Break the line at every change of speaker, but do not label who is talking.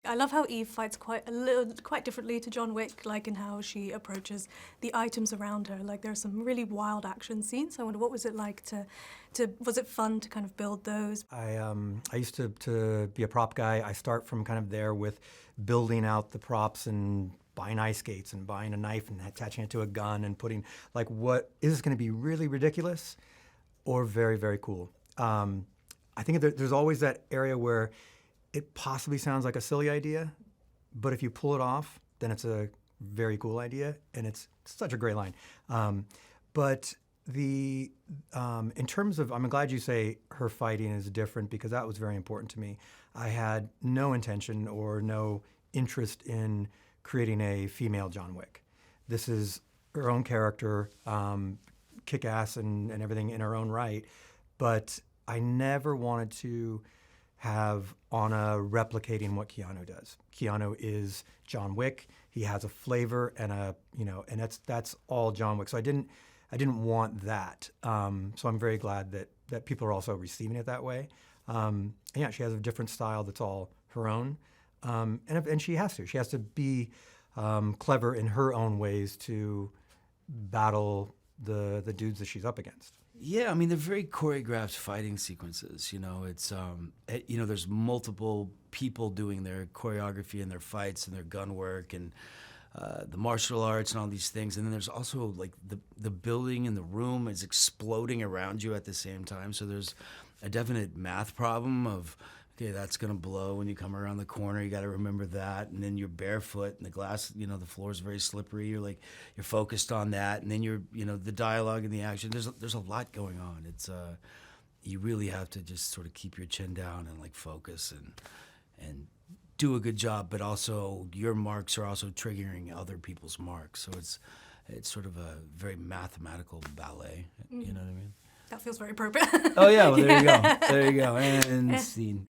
I love how Eve fights quite differently to John Wick, like in how she approaches the items around her. Like there's some really wild action scenes. I wonder what was it like was it fun to kind of build those?
I used to be a prop guy. I start from kind of there with building out the props and buying ice skates and buying a knife and attaching it to a gun and putting, like, what is this going to be really ridiculous or very, very cool? I think there's always that area where it possibly sounds like a silly idea, but if you pull it off, then it's a very cool idea, and it's such a great line. But in terms of, I'm glad you say her fighting is different, because that was very important to me. I had no intention or no interest in creating a female John Wick. This is her own character, kick-ass and everything in her own right, but I never wanted to have Anna replicating what Keanu does. Keanu is John Wick. He has a flavor and and that's all John Wick. So I didn't want that. So I'm very glad that people are also receiving it that way. And yeah, she has a different style that's all her own, and she has to. She has to be clever in her own ways to battle the dudes that she's up against.
Yeah, I mean, they're very choreographed fighting sequences. It's there's multiple people doing their choreography and their fights and their gun work and the martial arts and all these things. And then there's also like the building and the room is exploding around you at the same time. So there's a definite math problem of, okay, that's gonna blow when you come around the corner. You got to remember that, and then you're barefoot, and the glass, the floor is very slippery. You're focused on that, and then the dialogue and the action. There's a lot going on. It's you really have to just sort of keep your chin down and focus and do a good job. But also, your marks are also triggering other people's marks. So it's sort of a very mathematical ballet. You know what I mean?
That feels very appropriate.
Oh yeah, well there you go. There you go. And scene.